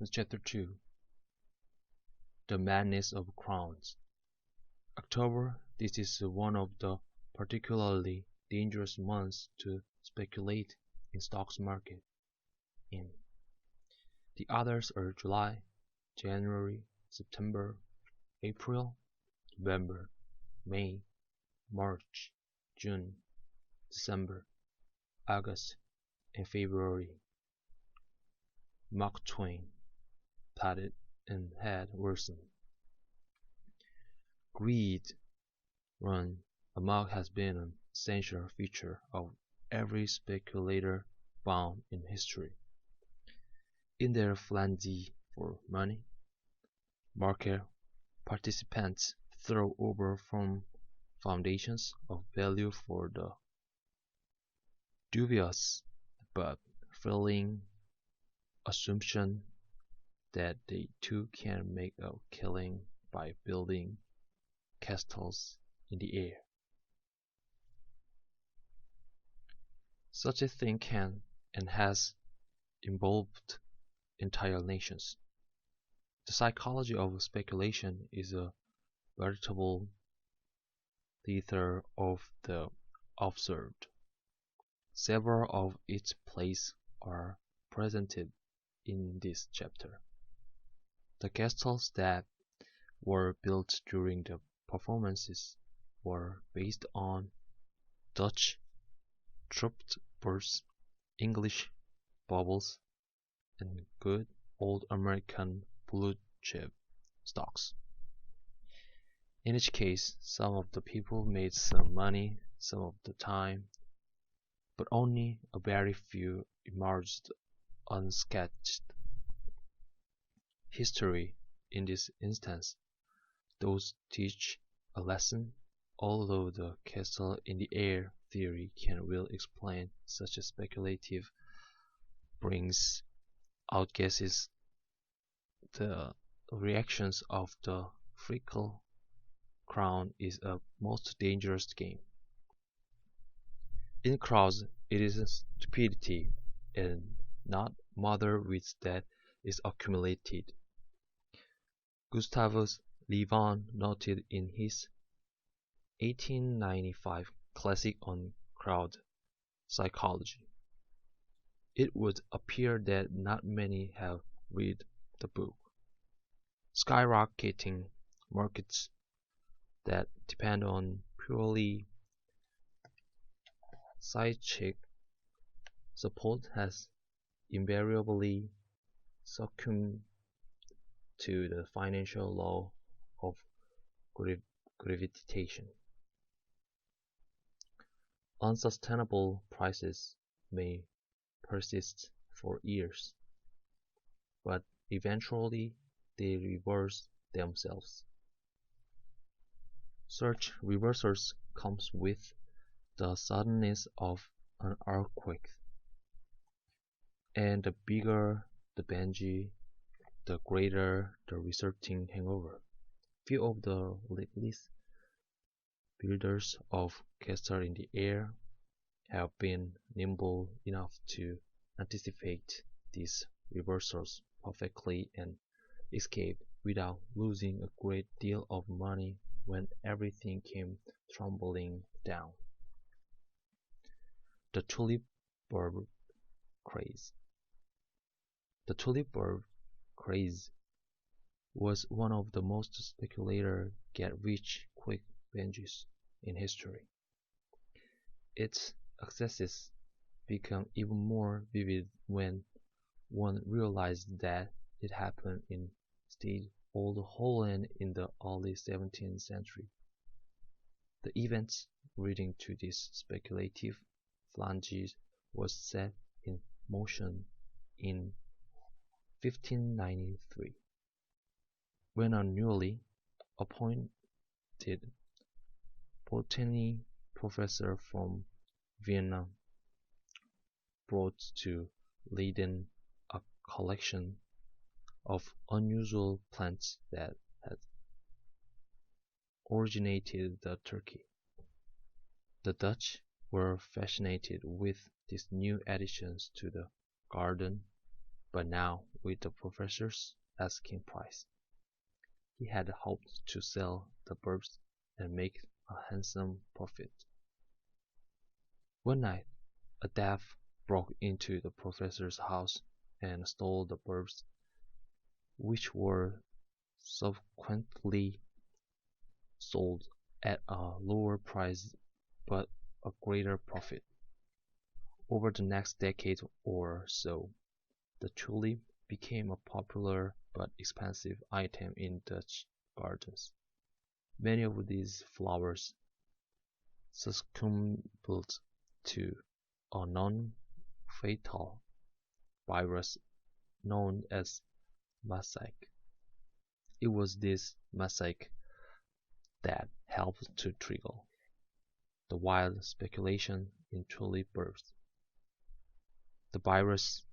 Chapter 2. The Madness of Crowns. October. This is one of the particularly dangerous months to speculate in stocks market in. The others are July, January, September, April, November, May, March, June, December, August, and February. Mark Twain patted and had worsened. Greed run amok has been an essential feature of every speculator found in history. In their frenzy for money, market participants throw over from foundations of value for the dubious but thrilling assumption that they too can make a killing by building castles in the air. Such a thing can and has involved entire nations. The psychology of speculation is a veritable theater of the absurd. Several of its plays are presented in this chapter. The castles that were built during the performances were based on Dutch Tulip-Bulbs, English bubbles, and good old American blue chip stocks. In each case, some of the people made some money some of the time, but only a very few emerged unscathed. History, in this instance, does teach a lesson, although the castle in the air theory can well explain such a speculative brings out guesses. The reactions of the fickle crown is a most dangerous game. In crowds it is stupidity and not mother wit that is accumulated. Gustavus Le Bon noted in his 1895 classic on crowd psychology. It would appear that not many have read the book. Skyrocketing markets that depend on purely psychic support has invariably succumbed to the financial law of gravitation. Unsustainable prices may persist for years, but eventually they reverse themselves. Such reversals comes with the suddenness of an earthquake, and the bigger the bungee, the greater the resulting hangover. Few of the latest builders of castles in the air have been nimble enough to anticipate these reversals perfectly and escape without losing a great deal of money when everything came tumbling down. The Tulip-Bulb Craze. The Tulip-Bulb Craze was one of the most speculator get-rich-quick bunches in history. Its excesses become even more vivid when one realized that it happened in Stade Old Holland in the early 17th century. The events leading to this speculative frenzy was set in motion in 1593, when a newly appointed botany professor from Vienna brought to Leiden a collection of unusual plants that had originated in Turkey. The Dutch were fascinated with these new additions to the garden but now with the professor's asking price. He had hoped to sell the bulbs and make a handsome profit. One night, a thief broke into the professor's house and stole the bulbs, which were subsequently sold at a lower price but a greater profit. Over the next decade or so, the tulip became a popular but expensive item in Dutch gardens. Many of these flowers succumbed to a non-fatal virus known as mosaic. It was this mosaic that helped to trigger the wild speculation in tulip bulbs. The virus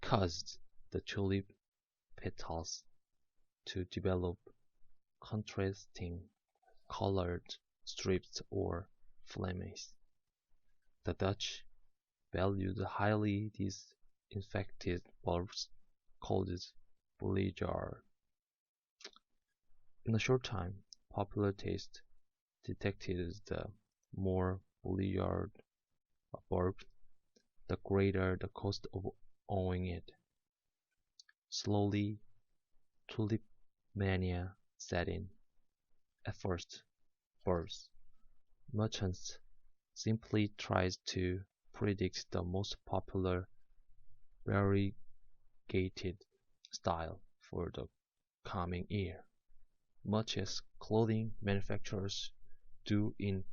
caused the tulip petals to develop contrasting colored strips or flames. The Dutch valued highly these infected bulbs called Bourgeois. In a short time, popular taste detected the more Bourgeois a bulb, the greater the cost of owning it. Slowly, tulip mania set in. At first, birds, merchants simply tried to predict the most popular variegated style for the coming year, much as clothing manufacturers do in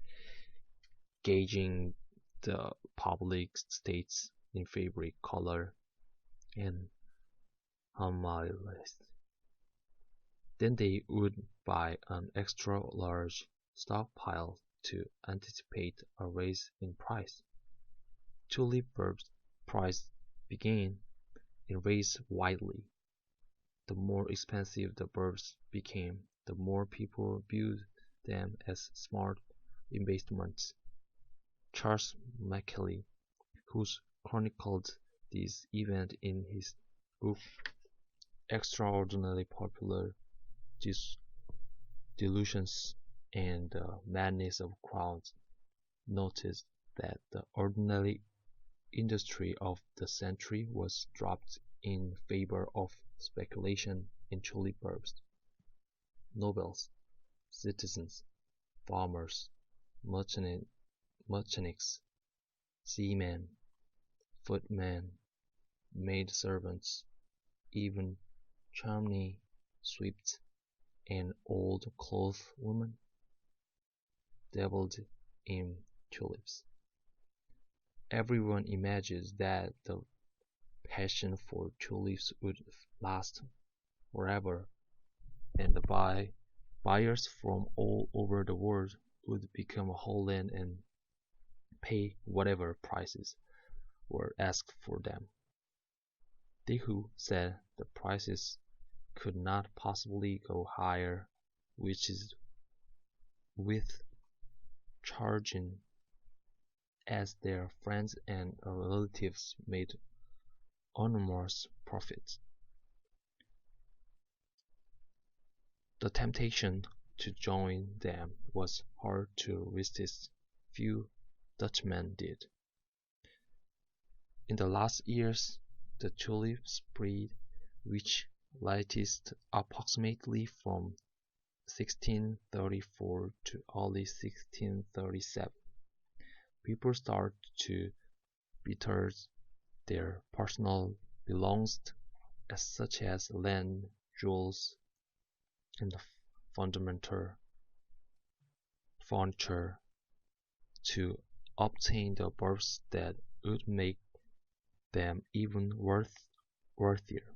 gauging the public tastes in fabric, color, and harmonies. Then they would buy an extra-large stockpile to anticipate a rise in price. Tulip bulbs' price began and raised widely. The more expensive the bulbs became, the more people viewed them as smart investments. Charles Macaulay, who chronicled this event in his book Extraordinarily Popular Delusions and the Madness of Crowds, noticed that the ordinary industry of the century was dropped in favor of speculation in tulip bulbs. Nobles, citizens, farmers, mechanics, seamen, footmen, maidservants, even chimney sweeps and old clothes women dabbled in tulips. Everyone imagines that the passion for tulips would last forever, and the buyers from all over the world would become wholeland and pay whatever prices were asked for them. They who said the prices could not possibly go higher, which is with charging as their friends and relatives made enormous profits. The temptation to join them was hard to resist. Few Dutchmen did. In the last years, the tulip spread, which lasted approximately from 1634 to early 1637. People started to better their personal belongings, such as land, jewels, and fundamental furniture, to obtain the bulbs that would make them even worthier.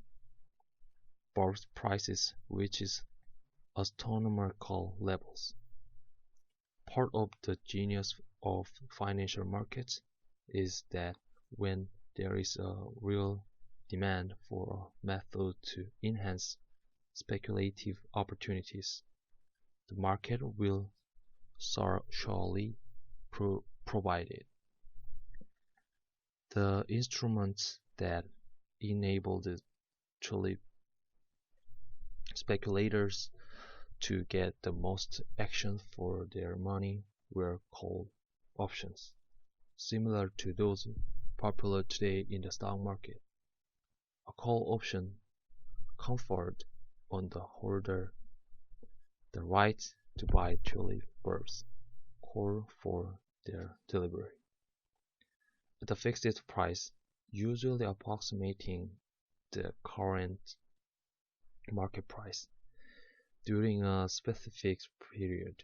Bulb prices reached astronomical levels. Part of the genius of financial markets is that when there is a real demand for a method to enhance speculative opportunities, the market will surely provide it. The instruments that enabled the tulip speculators to get the most action for their money were called options, similar to those popular today in the stock market. A call option conferred on the holder the right to buy tulip bulbs call for their delivery at a fixed price, usually approximating the current market price. During a specific period,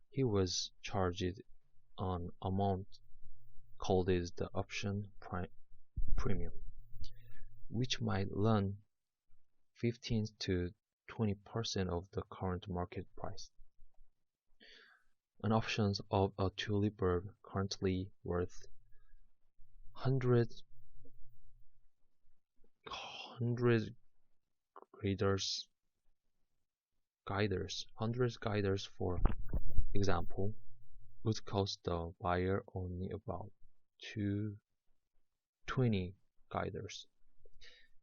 he was charged an amount called the option premium, which might run 15 to 20% of the current market price. An option of a tulip bulb currently worth 100 guiders for example, would cost the buyer only about 20 guiders.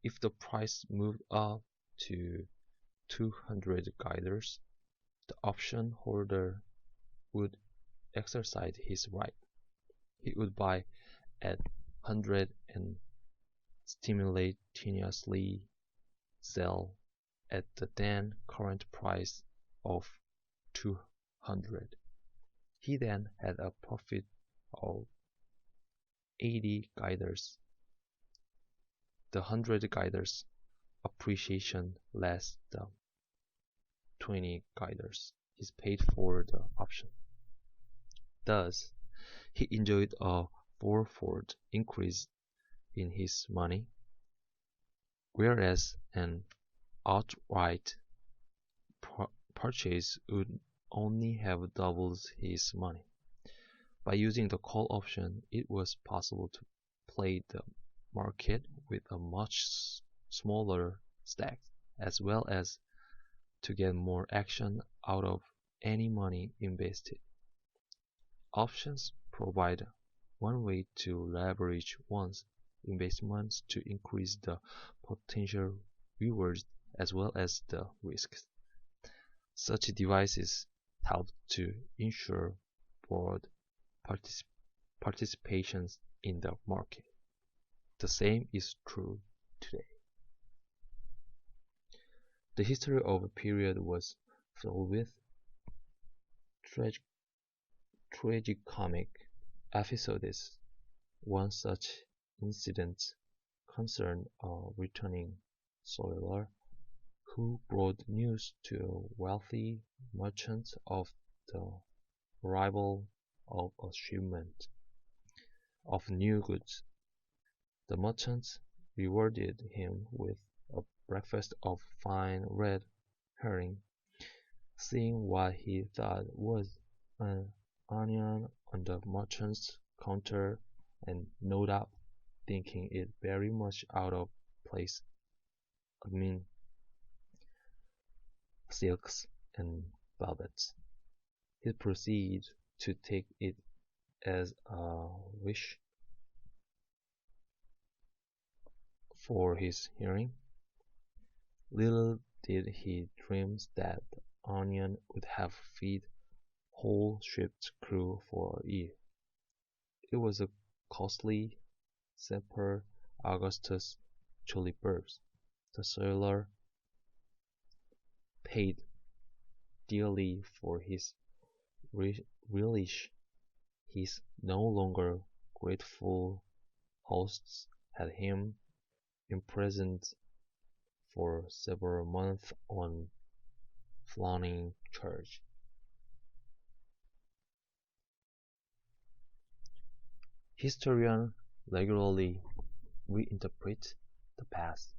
If the price moved up to 200 guiders, the option holder would exercise his right. He would buy at 100 and simultaneously sell at the then current price of 200. He then had a profit of 80 guiders. The 100 guiders appreciation less the 20 guiders is paid for the option. Thus, he enjoyed a fourfold increase in his money, whereas an outright purchase would only have doubled his money. By using the call option, it was possible to play the market with a much smaller stack, as well as to get more action out of any money invested. Options provide one way to leverage one's investments to increase the potential rewards as well as the risks. Such devices help to ensure broad participation in the market. The same is true today. The history of a period was filled with tragicomic episodes. One such incident concerned a returning soldier who brought news to a wealthy merchant of the arrival of a shipment of new goods. The merchant rewarded him with a breakfast of fine red herring. Seeing what he thought was an onion on the merchant's counter, and no doubt thinking it very much out of place amid silks and velvets, he proceeded to take it as a wish for his hearing. Little did he dream that the onion would have fed whole ship's crew for a year. It was a costly Semper Augustus tulip bulbs. The sailor paid dearly for his relish. His no longer grateful hosts had him imprisoned for several months on flouting charge. Historians regularly reinterpret the past,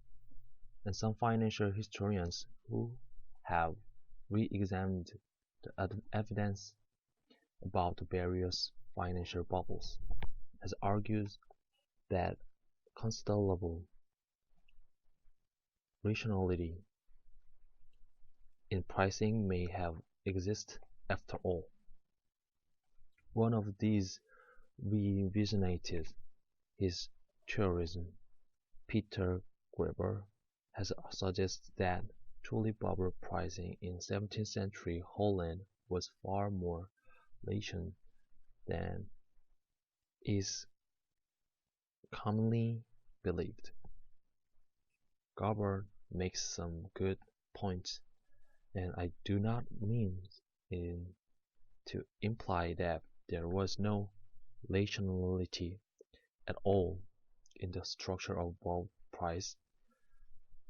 and some financial historians who have re-examined the evidence about the various financial bubbles has argued that considerable rationality in pricing may have existed after all. One of these revisionated his tourism, Peter Graeber has suggested that tulip-bulb pricing in 17th-century Holland was far more latent than is commonly believed. Graeber makes some good points, and I do not mean to imply that there was no rationality at all in the structure of bulb price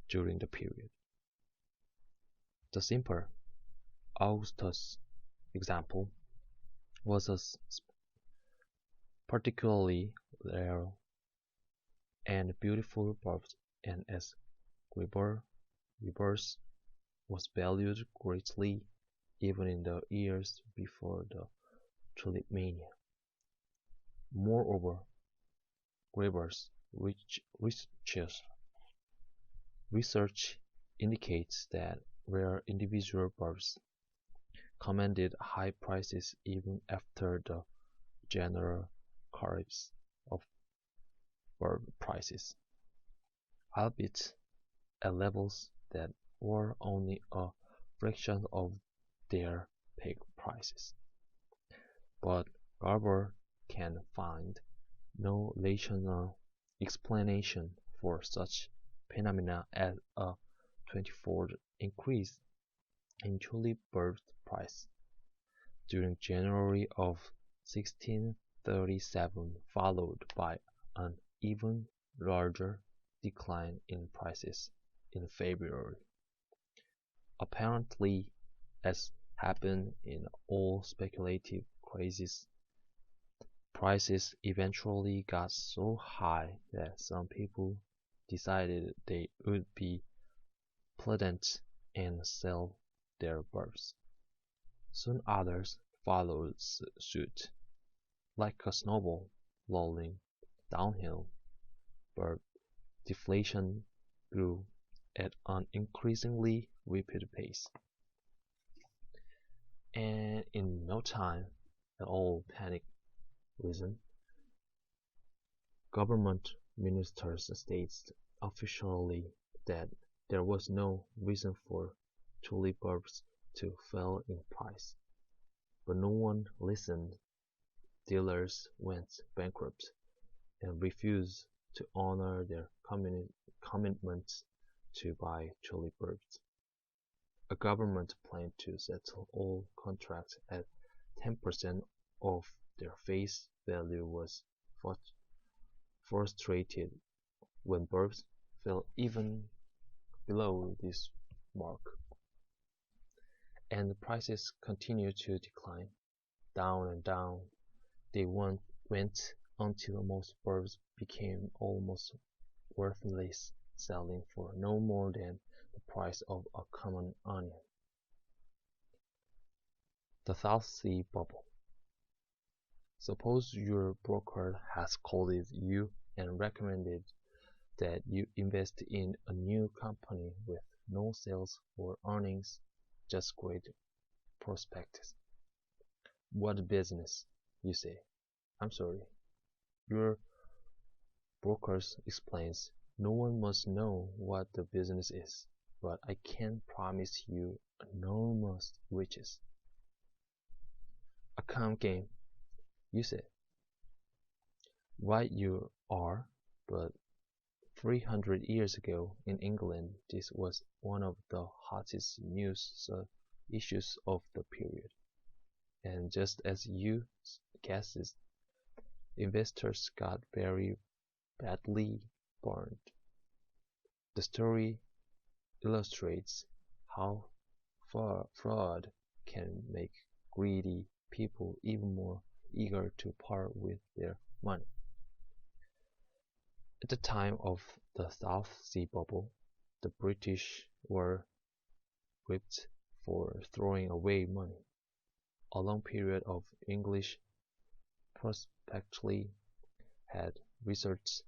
during the period. The simple Augustus example was a particularly rare and beautiful bulb, and as Graeber's was valued greatly even in the years before the tulip-mania. Moreover, Graeber's research indicates that where individual bulbs commanded high prices even after the general collapse of bulb prices, albeit at levels that were only a fraction of their peak prices. But Graeber can find no rational explanation for such phenomena as a 24-fold increase in tulip-bulb price during January of 1637, followed by an even larger decline in prices in February. Apparently, as happened in all speculative crazes, prices eventually got so high that some people decided they would be prudent and sell their bulbs. Soon others followed suit, like a snowball rolling downhill. Bulb deflation grew at an increasingly rapid pace, and in no time at all panic risen. Government ministers stated officially that there was no reason for tulip bulbs to fall in price. But no one listened. Dealers went bankrupt and refused to honor their commitments to buy tulip bulbs. A government planned to settle all contracts at 10% of their face value was frustrated when bulbs fell even below this mark, and the prices continued to decline. Down and down they went until most bulbs became almost worthless, selling for no more than the price of a common onion. The South Sea Bubble. Suppose your broker has called you and recommended that you invest in a new company with no sales or earnings, just great prospects. What business? You say. I'm sorry. Your broker explains, no one must know what the business is, but I can promise you enormous riches. A count game, you say. Right you are, but 300 years ago in England this was one of the hottest news issues of the period. And just as you guessed, investors got very badly burned. The story illustrates how fraud can make greedy people even more eager to part with their money. At the time of the South Sea Bubble, the British were whipped for throwing away money. A long period of English prosperity had resulted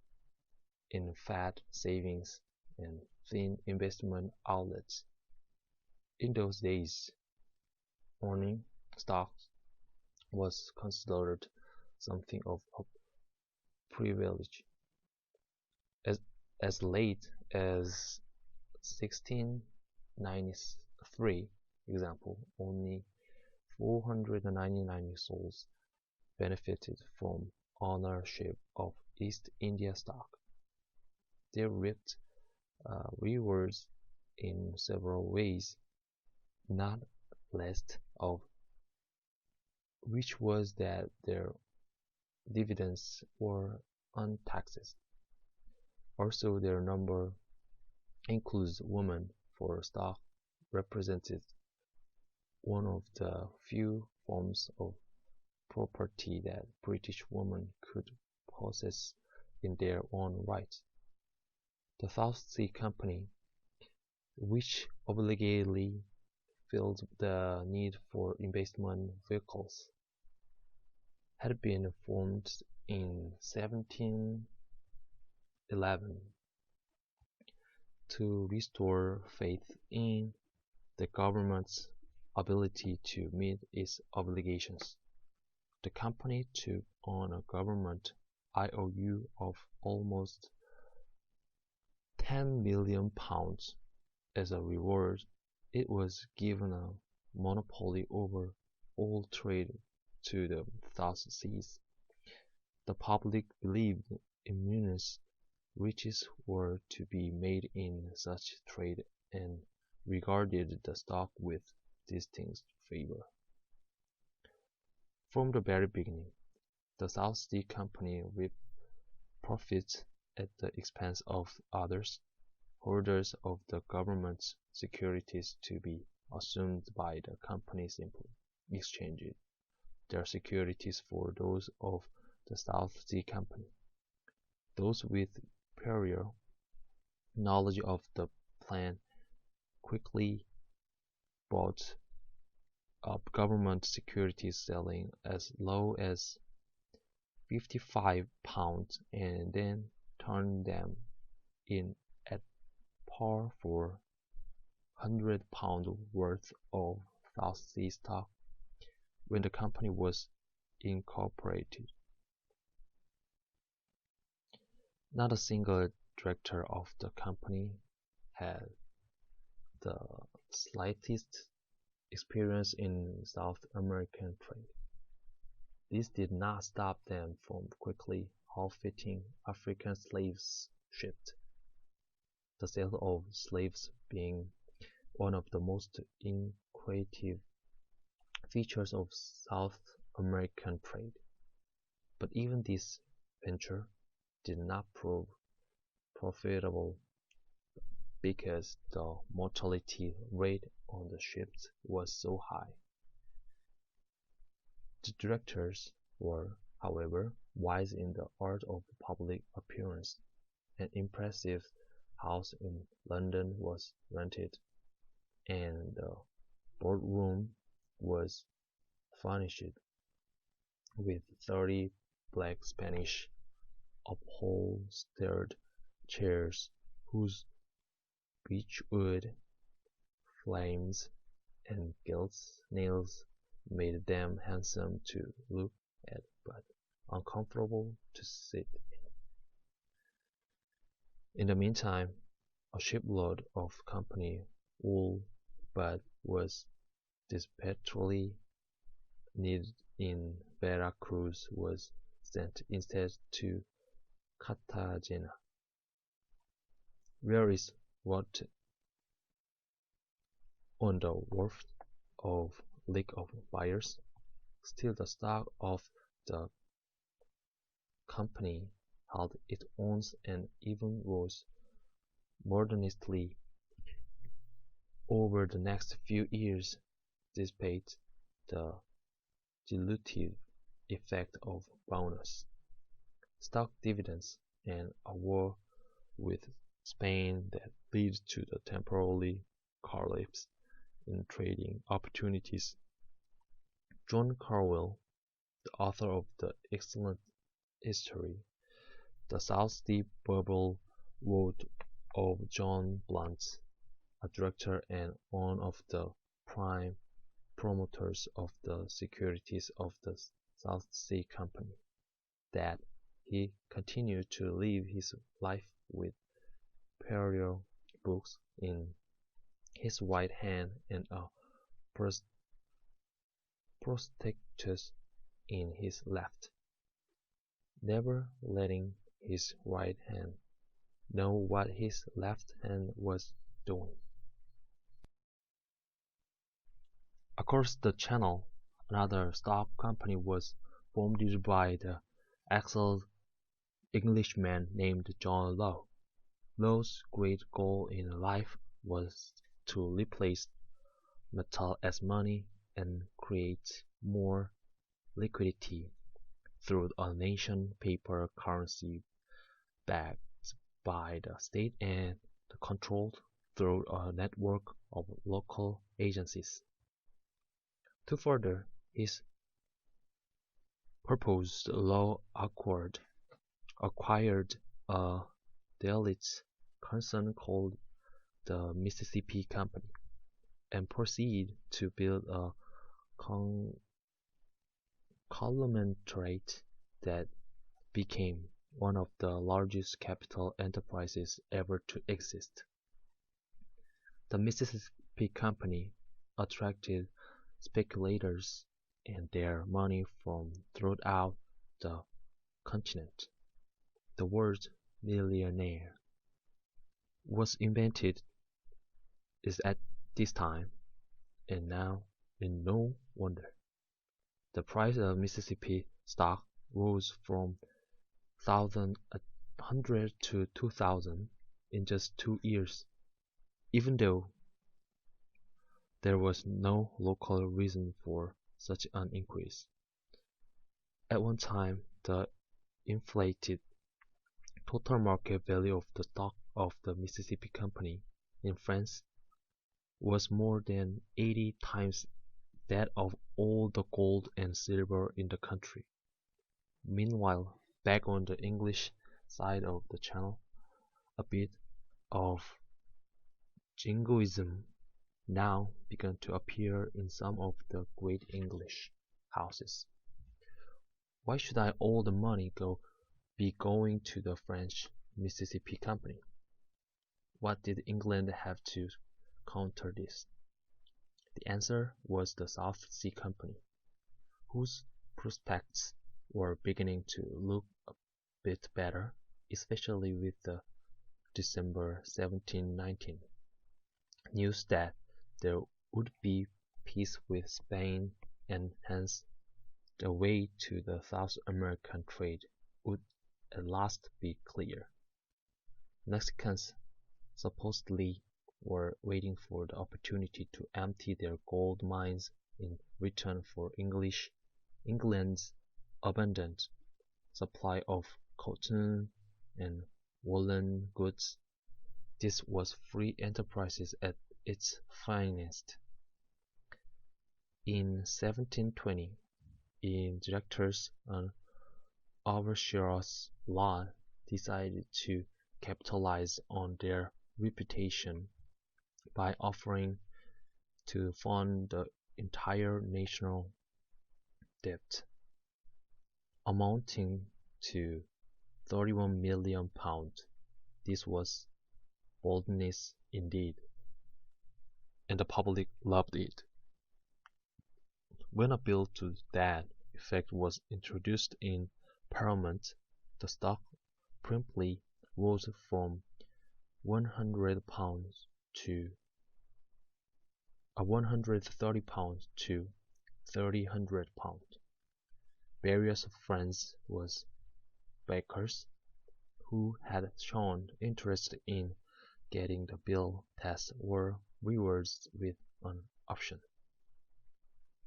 in fat savings and thin investment outlets. In those days, owning stocks was considered something of a privilege. As late as 1693, example, only 499 souls benefited from ownership of East India stock. They reaped rewards in several ways, not least of which was that their dividends were untaxed. Also, their number includes women, for stock represented one of the few forms of property that British women could possess in their own right. The South Sea Company, which obligately filled the need for investment vehicles, had been formed in 1711 to restore faith in the government's ability to meet its obligations. The company took on a government IOU of almost £10 million. As a reward, it was given a monopoly over all trade to the South Seas. The public believed immense riches were to be made in such trade and regarded the stock with distinct favor. From the very beginning, the South Sea Company reaped profits at the expense of others, holders of the government's securities to be assumed by the company simply exchanged their securities for those of the South Sea Company. Those with superior knowledge of the plan quickly bought up government securities selling as low as £55 and then turned them in at par for £100 worth of South Sea stock when the company was incorporated. Not a single director of the company had the slightest experience in South American trade. This did not stop them from quickly outfitting African slaves ships, the sale of slaves being one of the most lucrative features of South American trade. But even this venture did not prove profitable because the mortality rate on the ships was so high. The directors were, however, wise in the art of public appearance. An impressive house in London was rented, and the boardroom was furnished with 30 black Spanish upholstered chairs whose beechwood frames and gilt nails made them handsome to look at but uncomfortable to sit in. In the meantime, a shipload of company wool but was desperately needed in Vera Cruz was sent instead to Cartagena, where is what on the wharf of League of Buyers. Still, the stock of the company held its own and even rose modestly over the next few years, despite the dilutive effect of bonus, stock dividends, and a war with Spain that led to the temporary collapse in trading opportunities. John Carwell, the author of the excellent history, The South Sea Bubble, wrote of John Blunt, a director and one of the prime promoters of the securities of the South Sea Company, that he continued to live his life with imperial books in his right hand and a prospectus in his left, never letting his right hand know what his left hand was doing. Across the channel, another stock company was formed by the excellent Englishman named John Law. Law's great goal in life was to replace metal as money and create more liquidity through a nation paper currency backed by the state and controlled through a network of local agencies. To further his purpose, Law acquired a deviate concern called the Mississippi Company and proceeded to build a conglomerate that became one of the largest capital enterprises ever to exist. The Mississippi Company attracted speculators and their money from throughout the continent. The word millionaire was invented is at this time, and now in no wonder. The price of Mississippi stock rose from 1,100 to 2,000 in just 2 years, even though there was no local reason for such an increase. At one time, the inflated total market value of the stock of the Mississippi Company in France was more than 80 times that of all the gold and silver in the country. Meanwhile, back on the English side of the channel, a bit of jingoism now began to appear in some of the great English houses. Why should all the money be going to the French Mississippi Company? What did England have to counter this? The answer was the South Sea Company, whose prospects were beginning to look a bit better, especially with the December 1719 news that there would be peace with Spain, and hence the way to the South American trade would at last be clear. Mexicans supposedly were waiting for the opportunity to empty their gold mines in return for England's abundant supply of cotton and woolen goods. This was free enterprise at its finest. In 1720, directors and overseers law decided to capitalize on their reputation by offering to fund the entire national debt, amounting to 31 million pounds. This was boldness indeed, and the public loved it. When a bill to that effect was introduced in Parliament, the stock promptly rose from 100 pounds to 130 pounds to 300 pounds. Various friends was backers who had shown interest in getting the bill passed were rewarded with an option.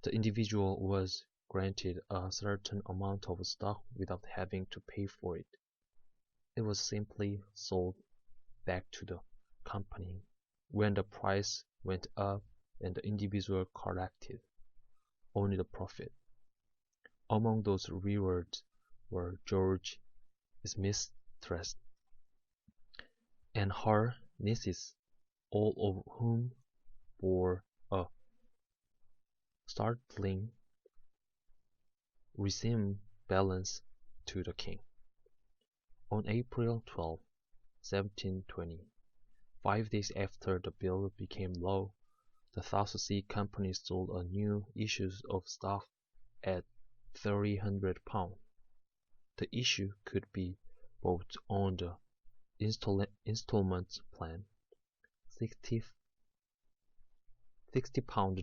The individual was granted a certain amount of stock without having to pay for it. It was simply sold back to the company when the price went up, and the individual collected only the profit. Among those rewards were George Smith's mistress and her nieces, all of whom bore a startling resemblance to the king. On April 12, 1720, 5 days after the bill became law, the South Sea Company sold a new issue of stock at £300. The issue could be bought on the installment plan, £60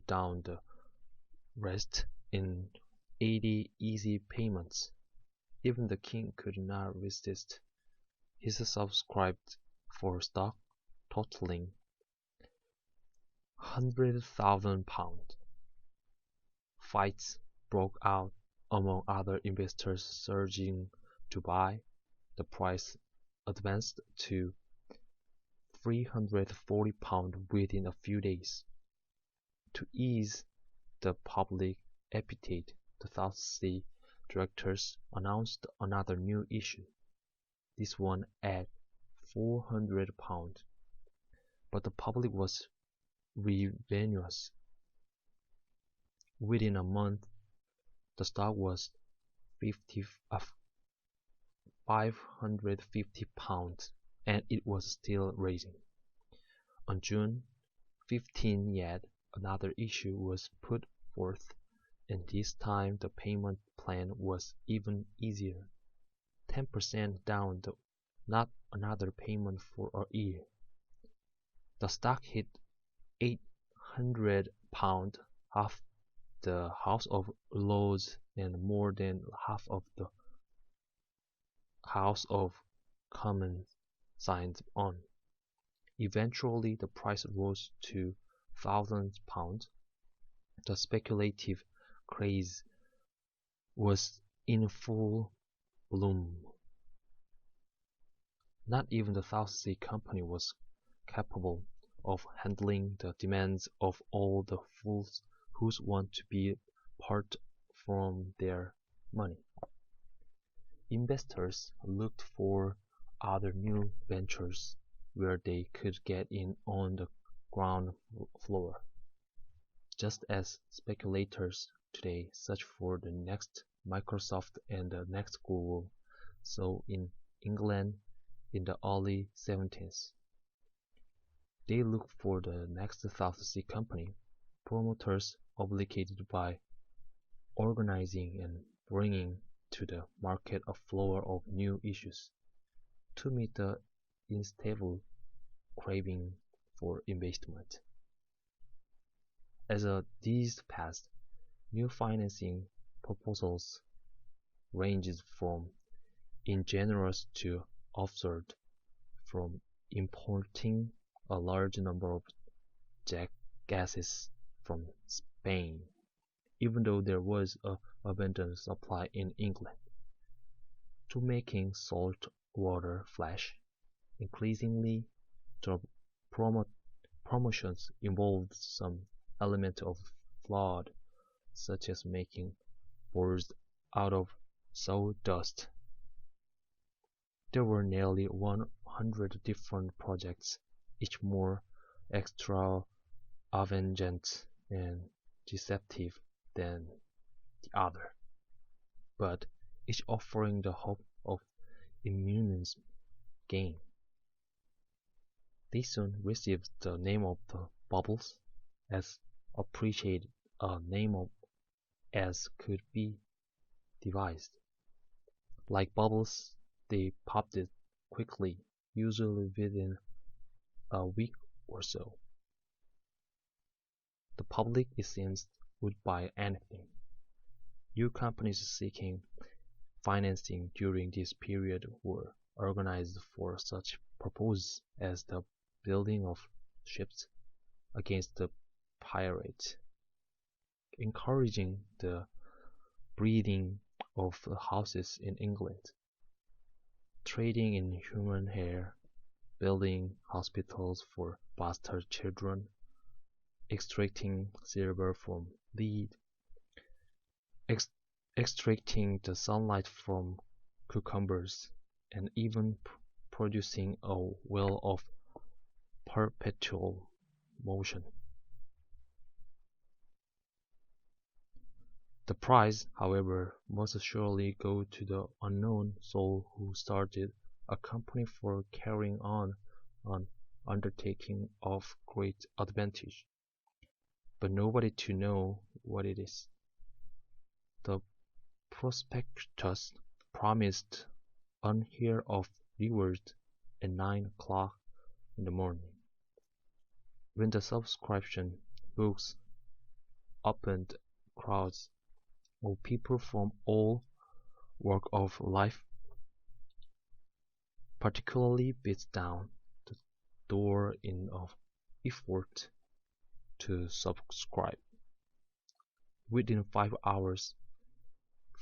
down, the rest in 80 easy payments. Even the king could not resist. He subscribed for stock totaling £100,000. Fights broke out among other investors surging to buy. The price advanced to £340 within a few days. To ease the public appetite, the South Sea directors announced another new issue, this one at £400. But the public was ravenous. Within a month, the stock was £550, and it was still rising. On June 15 yet another issue was put forth, and this time the payment plan was even easier. 10% down, not another payment for a year. The stock hit £800, half the House of Lords and more than half of the House of Commons signed on. Eventually the price rose to £1,000. The speculative craze was in full bloom. Not even the South Sea Company was capable of handling the demands of all the fools who want to be part from their money. Investors looked for other new ventures where they could get in on the ground floor, just as speculators today search for the next Microsoft and the next Google. So in England in the early 70s, they looked for the next South Sea Company. Promoters obligated by organizing and bringing to the market a flow of new issues to meet the insatiable craving for investment. As these passed, new financing proposals ranged from ingenuous to absurd, from importing a large number of gases from Spain, even though there was an abundant supply in England, to making salt water flash. Increasingly, the promotions involved some element of fraud, such as making boards out of sawdust. There were nearly 100 different projects, each more extravagant and deceptive than the other, but each offering the hope of immense gain. They soon received the name of the bubbles, as appreciated a name as could be devised. Like bubbles, they popped it quickly, usually within a week or so. The public, it seems, would buy anything. New companies seeking financing during this period were organized for such purposes as the building of ships against the pirates, encouraging the breeding of houses in England, trading in human hair, building hospitals for bastard children, extracting silver from lead, extracting the sunlight from cucumbers, and even producing a well of perpetual motion. The prize, however, must surely go to the unknown soul who started a company for carrying on an undertaking of great advantage, but nobody to know what it is. The prospectus promised unheard of rewards at 9 o'clock in the morning. When the subscription books opened, crowds of people from all walks of life particularly beat down the door in an effort to subscribe. Within 5 hours,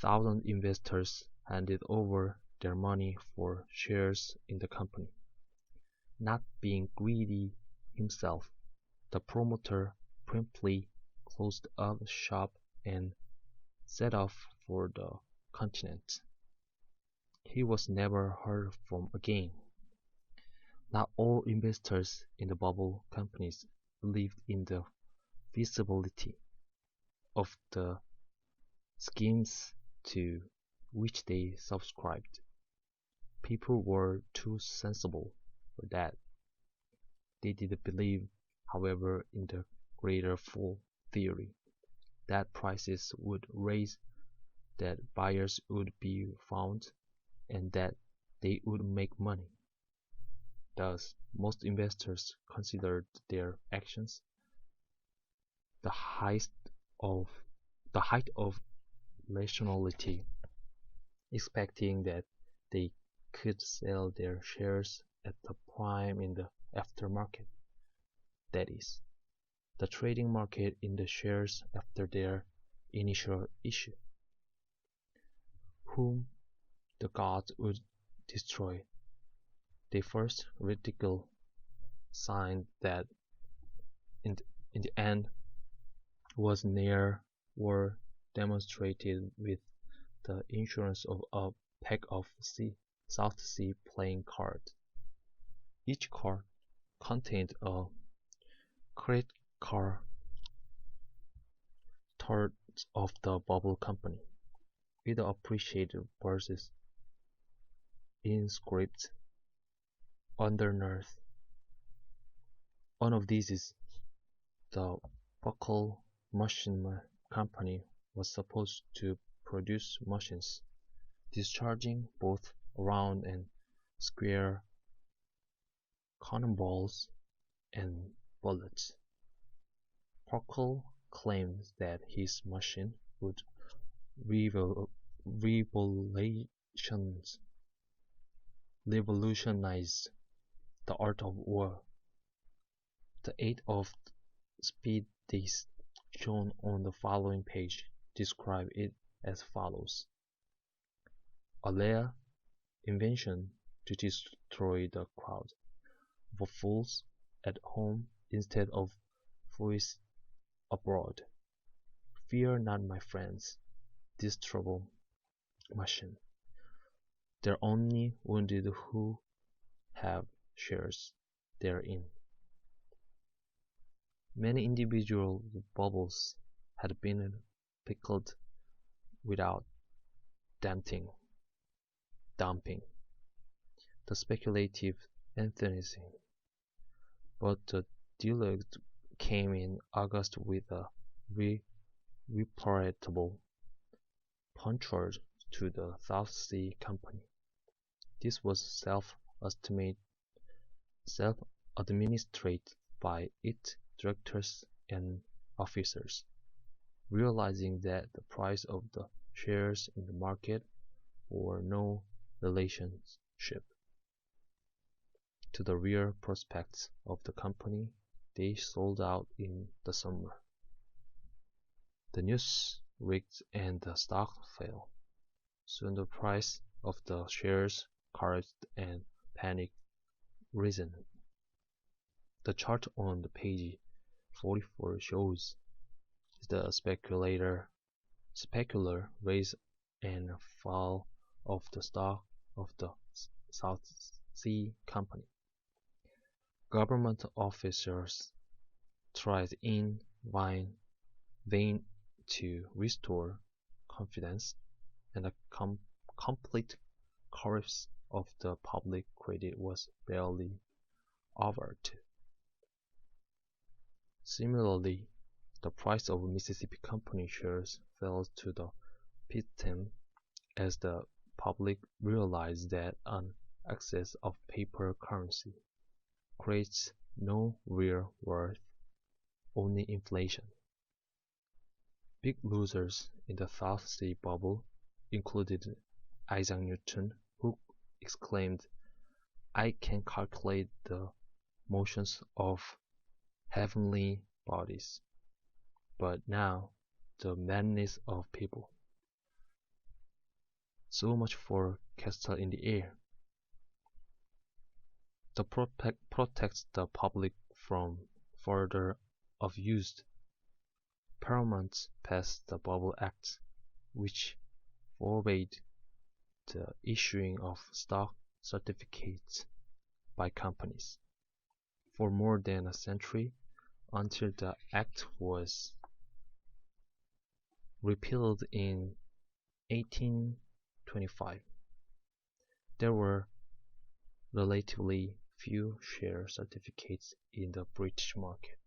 thousand investors handed over their money for shares in the company. Not being greedy himself, the promoter promptly closed up shop and set off for the continent. He was never heard from again. Not all investors in the bubble companies believed in the feasibility of the schemes to which they subscribed. People were too sensible for that. They did believe, however, in the greater fool theory, that prices would rise, that buyers would be found, and that they would make money. Thus, most investors considered their actions the height of rationality, expecting that they could sell their shares at the prime in the aftermarket, that is, the trading market in the shares after their initial issue, whom the gods would destroy. They first ridiculed sign that in the end was near were demonstrated with the insurance of a pack of South Sea playing cards. Each card contained a credit card of the bubble company, with the appreciated verses inscribed underneath. One of these is the Buckle Machine Company was supposed to produce machines discharging both round and square cannonballs and bullets. Buckle claims that his machine would revolutionize the art of war. The 8 of speed discs shown on the following page describe it as follows. A rare invention to destroy the crowd of fools at home instead of fools abroad. Fear not, my friends, this trouble machine. They're only wounded who have shares therein. Many individual bubbles had been pickled without dumping. The speculative enthusiasm, but the deluge came in August with a repairable puncture to the South Sea Company. This was self-administered by its directors and officers, realizing that the price of the shares in the market bore no relationship to the real prospects of the company. They sold out in the summer. The news rigged and the stock fell. Soon the price of the shares crashed and panic risen. The chart on the page 44 shows the specular rise and fall of the stock of the South Sea Company. Government officers tried in vain to restore confidence, and a complete collapse of the public credit was barely overt. Similarly, the price of Mississippi Company shares fell to the pit as the public realized that an excess of paper currency creates no real worth, only inflation. Big losers in the South Sea bubble included Isaac Newton, who exclaimed, "I can calculate the motions of heavenly bodies, but now the madness of people." So much for Castle in the Air. To protect the public from further abuse, Paramount passed the Bubble Act, which forbade the issuing of stock certificates by companies for more than a century, until the act was repealed in 1825. There were relatively few share certificates in the British market.